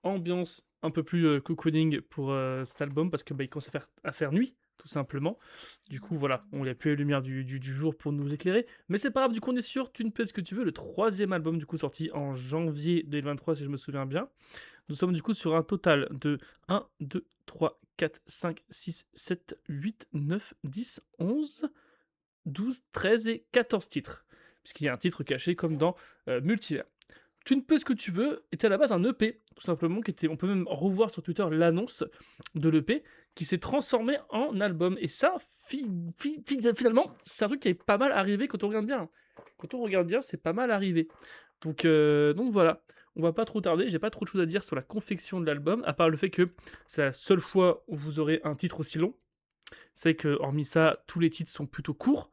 ambiance un peu plus cocooning pour cet album parce que il commence à faire nuit, tout simplement. Du coup, voilà, on n'y a plus les lumières du jour pour nous éclairer. Mais c'est pas grave, du coup, on est sur Tu ne peux ce que tu veux, le troisième album, du coup, sorti en janvier 2023, si je me souviens bien. Nous sommes du coup sur un total de 1, 2, 3, 4, 5, 6, 7, 8, 9, 10, 11, 12, 13 et 14 titres. Puisqu'il y a un titre caché comme dans Multivers. Tu ne peux ce que tu veux était à la base un EP, tout simplement, on peut même revoir sur Twitter l'annonce de l'EP, qui s'est transformé en album. Et ça, finalement, c'est un truc qui est pas mal arrivé quand on regarde bien. Quand on regarde bien, c'est pas mal arrivé. Donc voilà, on va pas trop tarder, j'ai pas trop de choses à dire sur la confection de l'album, à part le fait que c'est la seule fois où vous aurez un titre aussi long. C'est vrai que, hormis ça, tous les titres sont plutôt courts.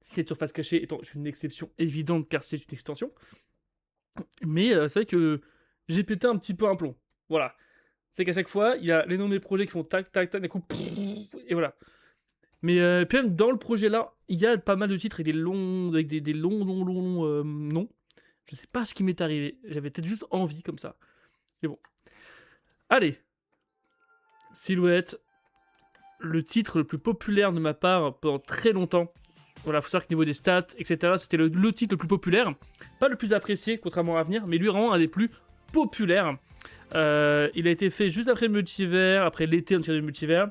Signature face cachée étant une exception évidente car c'est une extension. Mais c'est vrai que j'ai pété un petit peu un plomb. Voilà. C'est qu'à chaque fois, il y a les noms des projets qui font tac, tac, tac, d'un coup, et voilà. Mais puis même dans le projet là, il y a pas mal de titres et des longs, avec des longs noms. Je sais pas ce qui m'est arrivé. J'avais peut-être juste envie comme ça. Mais bon. Allez. Silhouette. Le titre le plus populaire de ma part pendant très longtemps. Voilà, faut savoir que niveau des stats, etc., c'était le titre le plus populaire. Pas le plus apprécié, contrairement à Avenir, mais lui vraiment un des plus populaires. Il a été fait juste après le multivers, après l'été entier du multivers.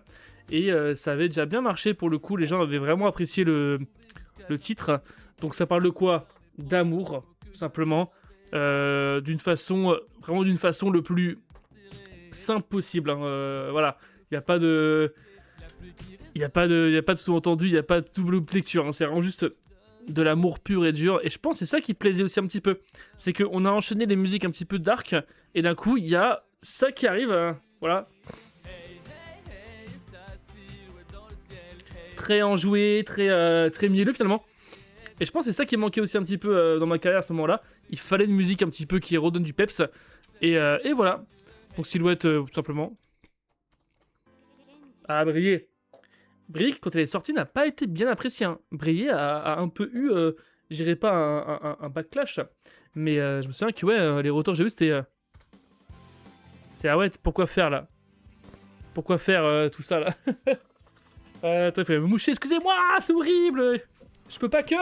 Et ça avait déjà bien marché pour le coup. Les gens avaient vraiment apprécié le titre. Donc ça parle de quoi? D'amour, tout simplement. D'une façon, vraiment d'une façon le plus simple possible. Hein. Voilà, il n'y a pas de... Il n'y a pas de sous-entendu, il n'y a pas de double lecture. Hein. C'est vraiment juste de l'amour pur et dur. Et je pense que c'est ça qui plaisait aussi un petit peu. C'est qu'on a enchaîné les musiques un petit peu dark. Et d'un coup, il y a ça qui arrive. Voilà. Très enjoué, très mielleux finalement. Et je pense que c'est ça qui manquait aussi un petit peu dans ma carrière à ce moment-là. Il fallait une musique un petit peu qui redonne du peps. Et voilà. Donc Silhouette, tout simplement. Ah, briller. Briller, quand elle est sortie, n'a pas été bien appréciée. Hein. Briller a un peu eu, je dirais pas un backlash, mais je me souviens que ouais, les retours que j'ai eu, c'était... c'est ah ouais, pourquoi faire là? Pourquoi faire tout ça là? Attends, il fallait me moucher, excusez-moi, c'est horrible! Je peux pas que...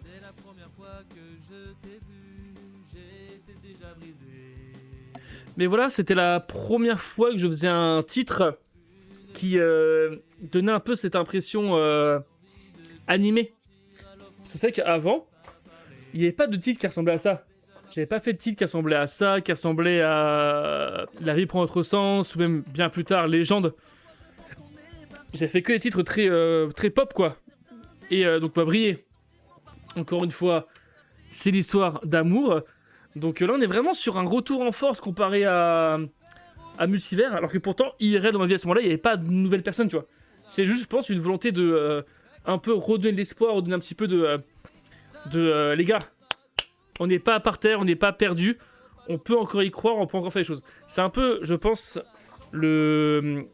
Dès la première fois que je t'ai vu, j'étais déjà brisé. Mais voilà, c'était la première fois que je faisais un titre qui donnait un peu cette impression animée. Parce que c'est vrai qu'avant, il n'y avait pas de titre qui ressemblait à ça. J'avais pas fait de titre qui ressemblait à ça, qui ressemblait à La vie prend autre sens, ou même bien plus tard, Légende. J'ai fait que des titres très pop, quoi. Et donc, pas briller. Encore une fois, c'est l'histoire d'amour. Donc là, on est vraiment sur un retour en force comparé à Multivers, alors que pourtant, IRL dans ma vie à ce moment-là, il n'y avait pas de nouvelles personnes, tu vois. C'est juste, je pense, une volonté de un peu redonner de l'espoir, redonner un petit peu de les gars, on n'est pas par terre, on n'est pas perdu, on peut encore y croire, on peut encore faire les choses. C'est un peu, je pense, la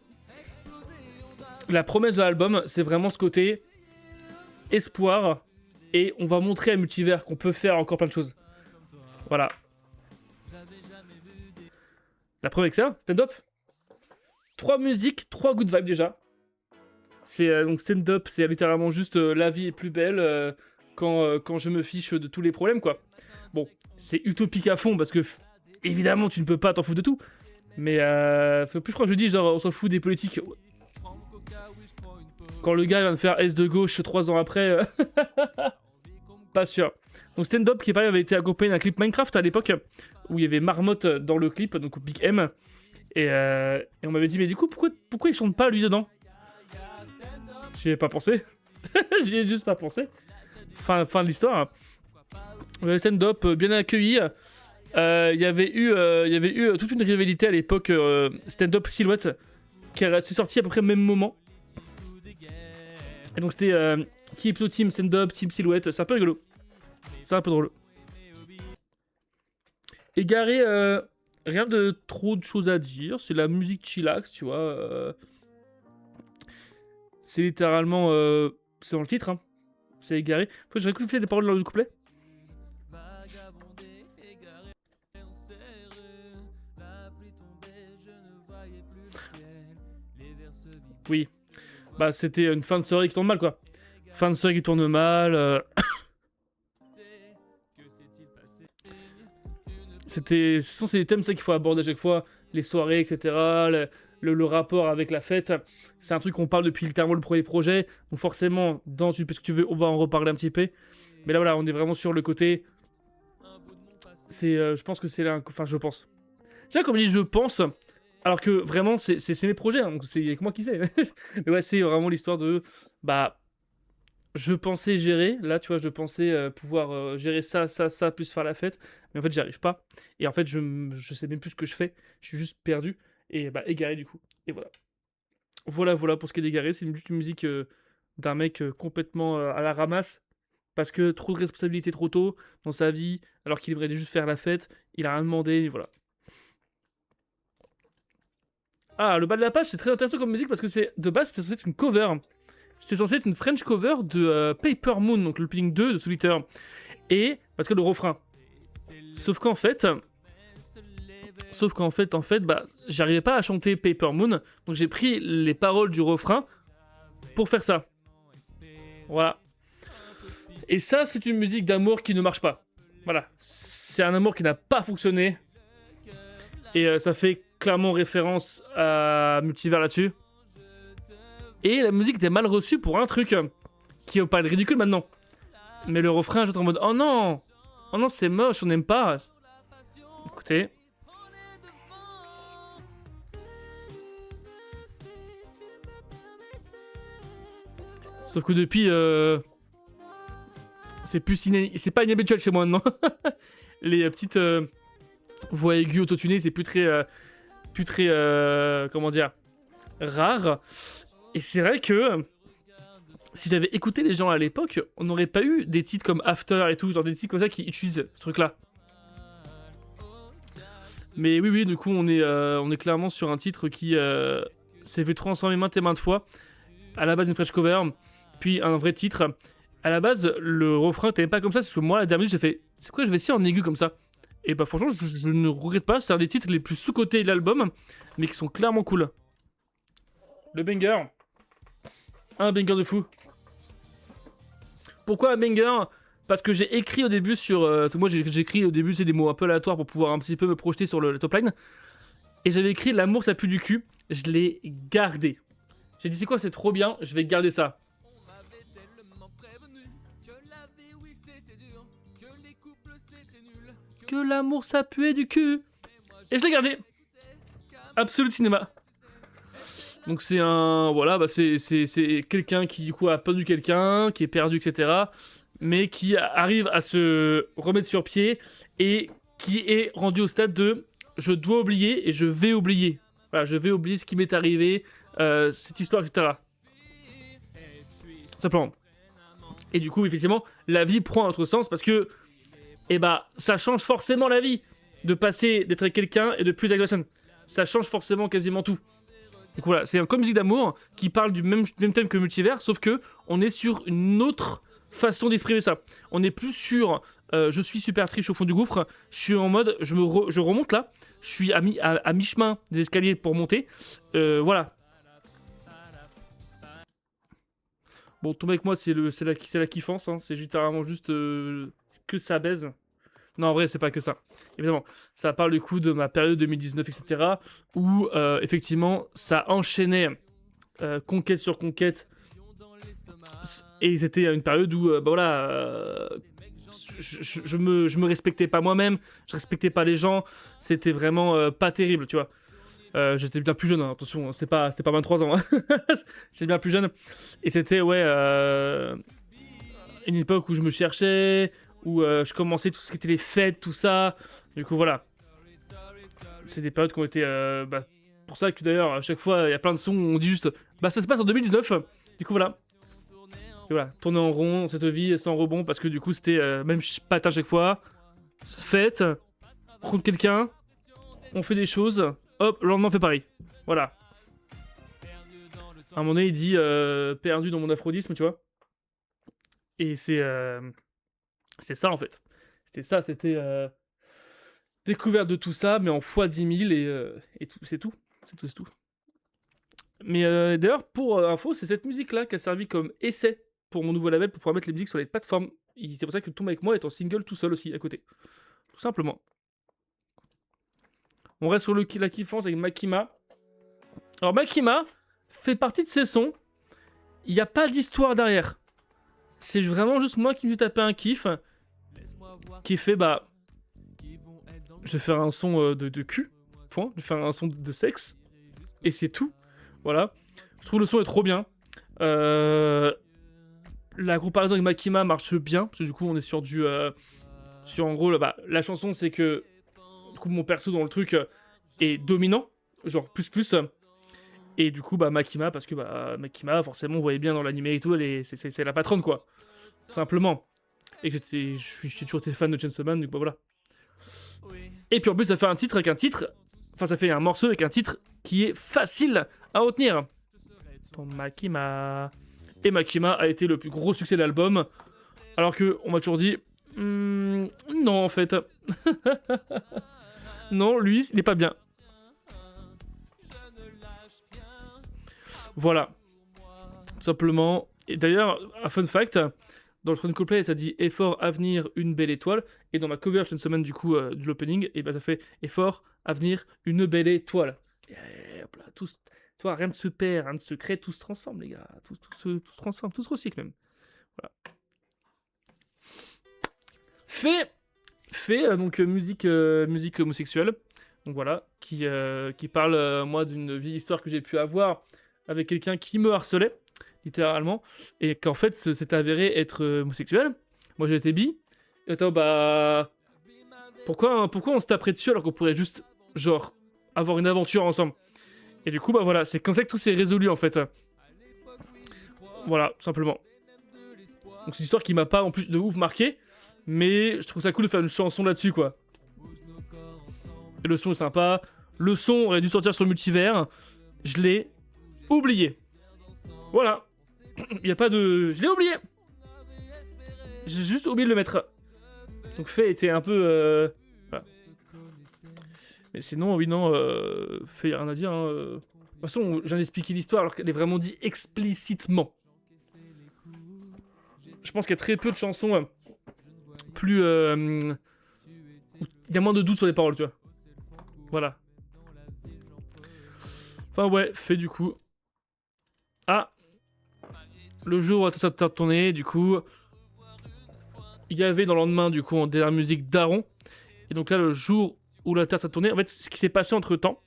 promesse de l'album, c'est vraiment ce côté espoir, et on va montrer à Multivers qu'on peut faire encore plein de choses. Voilà. La preuve avec ça, stand-up. 3 musiques, 3 good vibes déjà. C'est donc stand-up, c'est littéralement juste la vie est plus belle quand je me fiche de tous les problèmes, quoi. Bon, c'est utopique à fond parce que évidemment tu ne peux pas t'en foutre de tout. Mais plus je crois que je dis genre on s'en fout des politiques. Quand le gars vient de faire S de gauche 3 ans après, pas sûr. Donc stand-up qui pareil avait été accompagné d'un clip Minecraft à l'époque où il y avait Marmotte dans le clip, donc Big M. Et on m'avait dit mais du coup pourquoi il chante pas lui dedans? J'y ai pas pensé. J'y ai juste pas pensé. Fin de l'histoire. Stand-up bien accueilli. Il y avait eu toute une rivalité à l'époque stand-up Silhouette qui s'est sorti à peu près au même moment. Et donc c'était qui est plutôt team stand-up, team Silhouette. C'est un peu rigolo. C'est un peu drôle. Égaré Rien de trop de choses à dire, c'est la musique chillax, tu vois. C'est littéralement. C'est dans le titre, hein. C'est égaré. Faut que je réécoute les paroles dans le couplet. Vagabondé, égaré, enserré. La pluie tombait, je ne voyais plus le ciel. Les vers se vidaient, Oui. Bah, c'était une fin de soirée qui tourne mal, quoi. Fin de soirée qui tourne mal. que s'est-il passé? C'est des thèmes ça qu'il faut aborder à chaque fois. Les soirées, etc. Le rapport avec la fête. C'est un truc qu'on parle depuis littéralement le premier projet. Donc, forcément, dans une parce que tu veux, on va en reparler un petit peu. Mais là, voilà, on est vraiment sur le côté. Un bout de mon passé. Je pense que c'est là. Enfin, je pense. Tu vois, comme je dis, je pense. Alors que vraiment, c'est mes projets. Hein, donc, c'est que moi qui sais. Mais ouais, c'est vraiment l'histoire de. Bah. Je pensais gérer. Là, tu vois, je pensais pouvoir gérer ça, ça, ça, plus faire la fête. Mais en fait, j'y arrive pas. Et en fait, je sais même plus ce que je fais. Je suis juste perdu. Et bah, égaré du coup. Et voilà. Voilà pour ce qui est d'égaré. C'est juste une musique d'un mec complètement à la ramasse. Parce que trop de responsabilités trop tôt dans sa vie, alors qu'il aimerait juste faire la fête. Il a rien demandé, et voilà. Ah, le bas de la page, c'est très intéressant comme musique parce que c'est de base, c'était censé être une cover. C'était censé être une French cover de Paper Moon, donc le Pink 2 de Solitaire. Et, parce que le refrain. Sauf qu'en fait, bah, j'arrivais pas à chanter Paper Moon, donc j'ai pris les paroles du refrain pour faire ça. Voilà. Et ça, c'est une musique d'amour qui ne marche pas. Voilà. C'est un amour qui n'a pas fonctionné. Et ça fait clairement référence à Multivers là-dessus. Et la musique était mal reçue pour un truc qui va paraître ridicule maintenant. Mais le refrain, j'étais en mode oh non, c'est moche, on n'aime pas. Écoutez. Sauf que depuis, c'est pas inhabituel chez moi maintenant. Les petites voix aiguës autotunées, c'est plus très, comment dire, rare. Et c'est vrai que si j'avais écouté les gens à l'époque, on n'aurait pas eu des titres comme After et tout, genre des titres comme ça qui utilisent ce truc-là. Mais oui, du coup, on est clairement sur un titre qui s'est fait transformer maintes et maintes fois. À la base, une French cover, puis un vrai titre. À la base, le refrain n'était pas comme ça, parce que moi, la dernière minute, j'ai fait c'est quoi, je vais essayer en aigu comme ça. Et bah, franchement, je ne regrette pas, c'est un des titres les plus sous-cotés de l'album, mais qui sont clairement cool. Le banger. Un banger de fou. Pourquoi un banger? Parce que j'ai écrit au début sur. Moi, j'ai écrit au début, c'est des mots un peu aléatoires pour pouvoir un petit peu me projeter sur le top line. Et j'avais écrit l'amour, ça pue du cul. Je l'ai gardé. J'ai dit, c'est quoi, c'est trop bien, je vais garder ça. On m'avait tellement prévenu que la vie, oui, c'était dur, que les couples, c'était nul, Que l'amour, ça puait du cul. Et je l'ai gardé. Absolute cinéma. Donc c'est un. Voilà, bah c'est quelqu'un qui, du coup, a perdu quelqu'un, qui est perdu, etc. Mais qui arrive à se remettre sur pied et qui est rendu au stade de je dois oublier et je vais oublier. Voilà, je vais oublier ce qui m'est arrivé, cette histoire, etc. Tout simplement. Et du coup, effectivement, la vie prend un autre sens parce que, eh bah, ça change forcément la vie de passer d'être avec quelqu'un et de plus être avec la personne. Ça change forcément quasiment tout. Donc voilà, c'est un comme musique d'amour qui parle du même thème que Multivers, sauf que on est sur une autre façon d'exprimer ça. On est plus sur je suis super triche au fond du gouffre, je suis en mode je remonte là, je suis à mi-chemin des escaliers pour monter. Voilà. Bon, tomber avec moi, c'est la kiffance, hein. C'est littéralement juste que ça baise. Non, en vrai, c'est pas que ça. Évidemment, ça parle du coup de ma période 2019, etc. Où, effectivement, ça enchaînait conquête sur conquête. Et c'était une période où, bah voilà, je me respectais pas moi-même, je respectais pas les gens. C'était vraiment pas terrible, tu vois. J'étais bien plus jeune, hein, attention, hein, c'était pas 23 ans. Hein. J'étais bien plus jeune. Et c'était, ouais, une époque où je me cherchais, où je commençais tout ce qui était les fêtes, tout ça. Du coup, voilà. C'est des périodes qui ont été. Bah, pour ça que d'ailleurs, à chaque fois, il y a plein de sons où on dit juste bah, ça se passe en 2019. Du coup, voilà. Et voilà, tourner en rond, cette vie sans rebond, parce que du coup, c'était même patin à chaque fois. Fête, rencontre quelqu'un, on fait des choses, hop, le lendemain on fait pareil. Voilà. À un moment donné, il dit perdu dans mon aphrodisme, tu vois. Et c'est ça en fait. C'était ça, c'était découverte de tout ça, mais en fois 10 000 et tout, c'est tout. C'est tout. Mais d'ailleurs, pour info, c'est cette musique-là qui a servi comme essai pour mon nouveau label pour pouvoir mettre les musiques sur les plateformes. C'est pour ça que Tombe avec moi est en single tout seul aussi, à côté. Tout simplement. On reste sur la kiffance avec Makima. Alors Makima fait partie de ces sons. Il n'y a pas d'histoire derrière. C'est vraiment juste moi qui me suis tapé un kiff. Qui fait bah... Je vais faire un son de cul. Point. Je vais faire un son de sexe. Et c'est tout. Voilà. Je trouve le son est trop bien. La comparaison avec Makima marche bien. Parce que du coup on est sur du... sur en gros, la chanson c'est que... Du coup mon perso dans le truc est dominant. Genre plus. Et du coup Makima, parce que Makima forcément vous voyez bien dans l'animé et tout, c'est la patronne quoi. Simplement. Et que j'ai toujours été fan de Chainsaw Man, donc voilà. Et puis en plus ça fait ça fait un morceau avec un titre qui est facile à retenir. Ton Makima. Et Makima a été le plus gros succès de l'album. Alors que on m'a toujours dit non en fait. Non, lui, il n'est pas bien. Voilà. Tout simplement. Et d'ailleurs, un fun fact, dans le Chronicle Play, ça dit effort, avenir, une belle étoile. Et dans ma cover Chainsaw Man, du coup, de l'opening, et ça fait effort, avenir, une belle étoile. Et hop là, toi, rien ne se perd, rien ne se crée, tout se transforme, les gars. Tout se transforme, tout se recycle même. Voilà. Fait donc musique homosexuelle. Donc voilà, qui parle, moi, d'une vieille histoire que j'ai pu avoir avec quelqu'un qui me harcelait, littéralement, et qu'en fait, s'est avéré être homosexuel. Moi, j'ai été bi. Et attends, pourquoi on se taperait dessus alors qu'on pourrait juste, genre, avoir une aventure ensemble. Et du coup, voilà, c'est comme ça que tout s'est résolu, en fait. Voilà, tout simplement. Donc c'est une histoire qui m'a pas, en plus, de ouf marqué, mais je trouve ça cool de faire une chanson là-dessus, quoi. Et le son est sympa. Le son aurait dû sortir sur Multivers. Je l'ai oublié. Voilà. Il y a pas de... Je l'ai oublié. J'ai juste oublié de le mettre. Donc Fait était un peu... Voilà. Mais sinon, oui, non, Fait, y a rien à dire. Hein. De toute façon, je viens d'expliquer l'histoire alors qu'elle est vraiment dit explicitement. Je pense qu'il y a très peu de chansons plus... Il y a moins de doute sur les paroles, tu vois. Voilà. Enfin ouais, Fait du coup. Ah. Le jour où ça a tourné, du coup. Il y avait dans le lendemain, du coup, en dernière musique Daron. Et donc là, le jour où la Terre s'est tournée, en fait, ce qui s'est passé entre temps,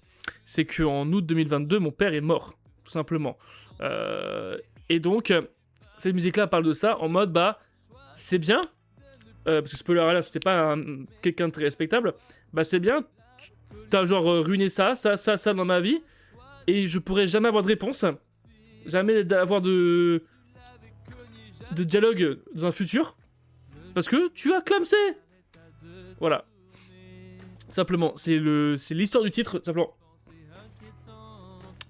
c'est qu'en août 2022, mon père est mort, tout simplement. Et donc, cette musique-là parle de ça en mode, c'est bien. Parce que spoiler alert, c'était pas quelqu'un de très respectable. C'est bien. T'as genre ruiné ça dans ma vie. Et je pourrais jamais avoir de réponse. Jamais avoir de dialogue dans un futur. Parce que tu as clamsé. Voilà. Simplement, c'est l'histoire du titre, simplement.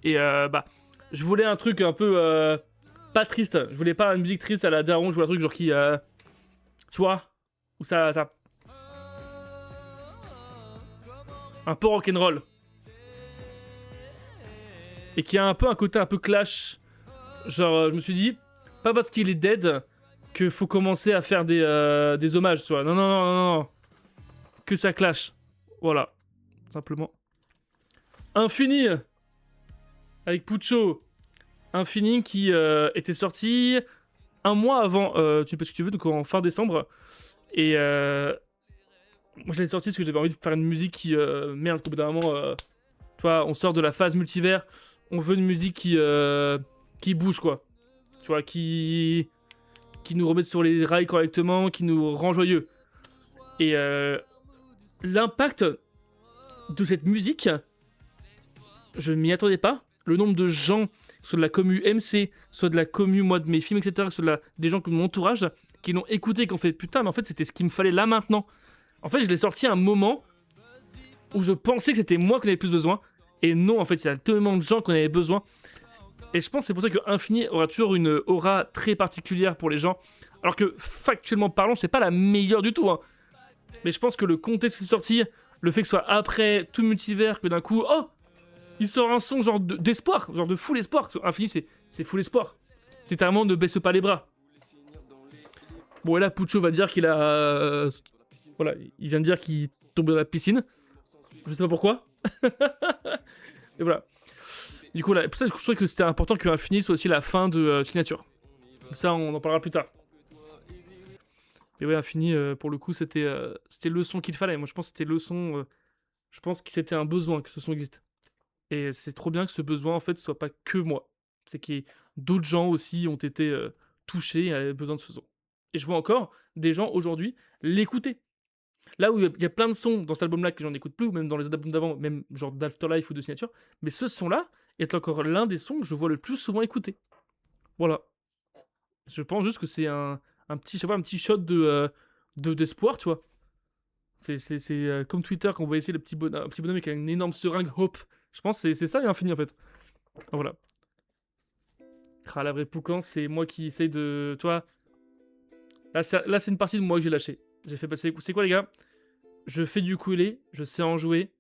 Et je voulais un truc un peu pas triste. Je voulais pas une musique triste à la Daron, je voulais un truc genre qui tu vois, où ça un peu rock'n'roll. Et qui a un peu un côté un peu clash. Genre, je me suis dit, pas parce qu'il est dead que faut commencer à faire des hommages, tu vois. Non. Que ça clash. Voilà. Simplement. Infini avec Puccio. Infini qui était sorti un mois avant Tu peux ce que tu veux, donc en fin décembre. Et moi je l'ai sorti parce que j'avais envie de faire une musique qui merde, au bout d'un moment tu vois, on sort de la phase multivers, on veut une musique qui bouge quoi. Tu vois, qui nous remet sur les rails correctement, qui nous rend joyeux. Et l'impact de cette musique, je ne m'y attendais pas. Le nombre de gens, soit de la commu MC, soit de la commu, moi, de mes films, etc., soit des gens de mon entourage, qui l'ont écouté et qui ont fait putain, mais en fait, c'était ce qu'il me fallait là maintenant. En fait, je l'ai sorti à un moment où je pensais que c'était moi qui en avait plus besoin. Et non, en fait, il y a tellement de gens qui en avaient besoin. Et je pense que c'est pour ça que Infini aura toujours une aura très particulière pour les gens. Alors que, factuellement parlant, c'est pas la meilleure du tout. Hein. Mais je pense que le contexte qui est sorti, le fait que ce soit après tout multivers, que d'un coup, oh, il sort un son genre d'espoir, genre de full espoir. Infini, c'est full espoir. C'est littéralement ne baisse pas les bras. Bon, et là, Puccio va dire qu'il a. Voilà, il vient de dire qu'il tombe dans la piscine. Je sais pas pourquoi. Et voilà. Du coup, là, pour ça, je trouvais que c'était important que Infini soit aussi la fin de Signature. Ça, on en parlera plus tard. Mais ouais, Infini, pour le coup, c'était le son qu'il fallait. Moi, je pense que c'était le son. Je pense que c'était un besoin que ce son existe. Et c'est trop bien que ce besoin, en fait, soit pas que moi. C'est que d'autres gens aussi ont été touchés et avaient besoin de ce son. Et je vois encore des gens aujourd'hui l'écouter. Là où il y a plein de sons dans cet album-là que j'en écoute plus, ou même dans les albums d'avant, même genre d'Afterlife ou de Signature, mais ce son-là est encore l'un des sons que je vois le plus souvent écouter. Voilà. Je pense juste que c'est un petit, je sais pas, un petit shot d'espoir, tu vois. C'est comme Twitter quand on voit essayer le un petit bonhomme avec une énorme seringue Hope. Je pense que c'est ça et Infini en fait. Voilà. Ah, la vraie Poucan, c'est moi qui essaye de. Tu vois. Là, c'est une partie de moi que j'ai lâché. J'ai fait passer. C'est quoi, les gars? Je fais du ukulélé, je sais en jouer.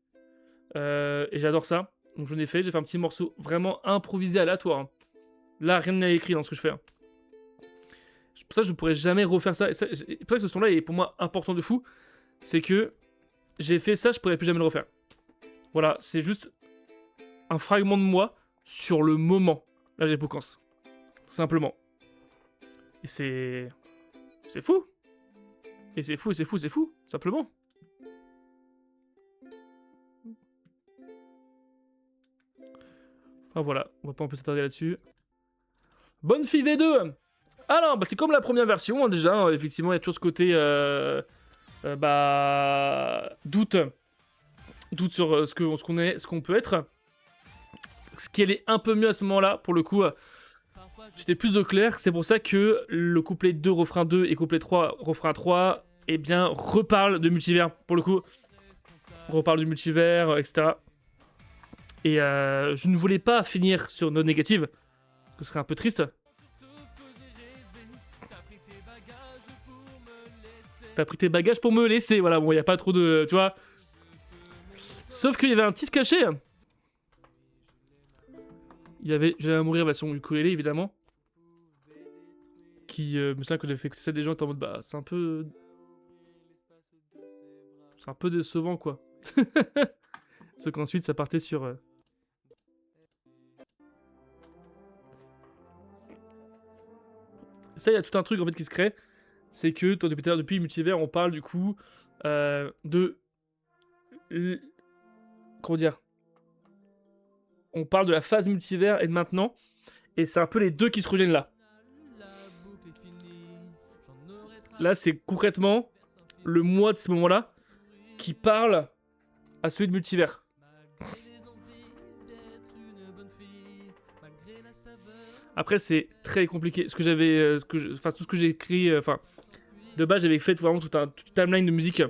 Et j'adore ça. Donc, j'ai fait un petit morceau vraiment improvisé aléatoire. Hein. Là, rien n'est écrit dans ce que je fais. Hein. Pour ça, je ne pourrais jamais refaire ça. C'est pour ça que ce son-là est pour moi important de fou. C'est que j'ai fait ça, je pourrais plus jamais le refaire. Voilà, c'est juste un fragment de moi sur le moment, la répocance. Tout simplement. Et c'est fou. Et c'est fou, et c'est fou, c'est fou, simplement. Enfin voilà, on va pas un peu s'attarder là-dessus. Bonne fille V2. Alors, bah, c'est comme la première version, hein, déjà. Hein, effectivement, il y a toujours ce côté doute sur ce qu'on peut être. Ce qui allait un peu mieux à ce moment-là, pour le coup, j'étais plus au clair. C'est pour ça que le couplet 2, refrain 2 et couplet 3, refrain 3, eh bien, reparle de multivers, pour le coup. Reparle du multivers, etc. Et je ne voulais pas finir sur une note négative, ce serait un peu triste. T'as pris tes bagages pour me laisser, voilà, bon, il n'y a pas trop de... Tu vois. Sauf qu'il y avait un titre caché. Il y avait J'allais mourir version ukulélé, évidemment. Qui me semble que j'avais fait écouter ça des gens qui étaient en mode, bah, c'est un peu décevant, quoi. Sauf qu'ensuite, ça partait sur... Ça, il y a tout un truc, en fait, qui se crée. C'est que, toi, depuis Multivers, on parle, du coup, de... Comment dire? On parle de la phase multivers et de maintenant. Et c'est un peu les deux qui se rejoignent là. Là, c'est concrètement le moi de ce moment-là qui parle à celui de multivers. Après, c'est très compliqué. Ce que j'avais, tout ce que j'ai écrit, de base, j'avais fait vraiment toute une timeline de musique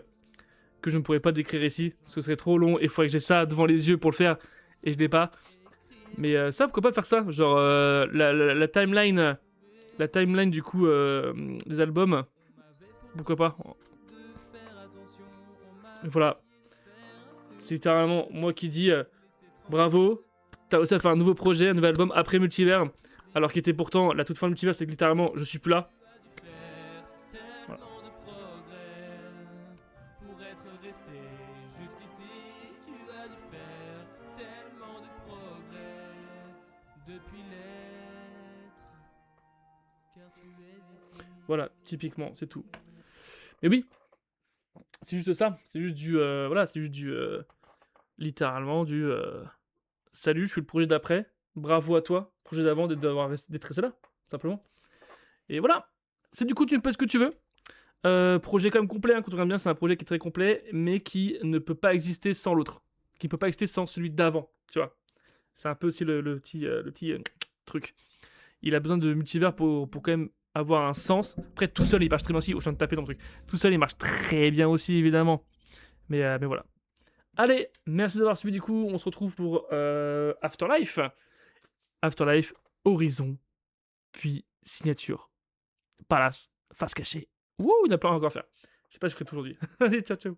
que je ne pourrais pas décrire ici. Ce serait trop long et il faudrait que j'ai ça devant les yeux pour le faire. Et je l'ai pas. Mais ça, pourquoi pas faire ça? Genre, la timeline du coup des albums. Pourquoi pas? Voilà. C'est littéralement moi qui dis bravo, t'as aussi fait un nouveau projet, un nouvel album après Multivers. Alors qu'il était pourtant la toute fin de Multivers, c'est que littéralement je suis plus là. Voilà. Voilà, typiquement, c'est tout. Mais oui, c'est juste ça. C'est juste du. Voilà, c'est juste du. Littéralement, du. Salut, je suis le projet d'après. Bravo à toi. Projet d'avant d'être resté là, simplement. Et voilà. C'est du coup, tu fais ce que tu veux. Projet quand même complet, hein, quand on regarde bien, c'est un projet qui est très complet, mais qui ne peut pas exister sans l'autre. Qui ne peut pas exister sans celui d'avant, tu vois. C'est un peu aussi le petit truc. Il a besoin de multivers pour quand même avoir un sens. Après, tout seul, il marche très bien aussi. Je suis en train de taper dans le truc. Tout seul, il marche très bien aussi, évidemment. Mais voilà. Allez, merci d'avoir suivi du coup, on se retrouve pour Afterlife. Afterlife, Horizon, puis Signature, Palace, Face Cachée. Wouh, il y en a plein encore à faire. Je sais pas, je ferai tout aujourd'hui. Allez, ciao, ciao.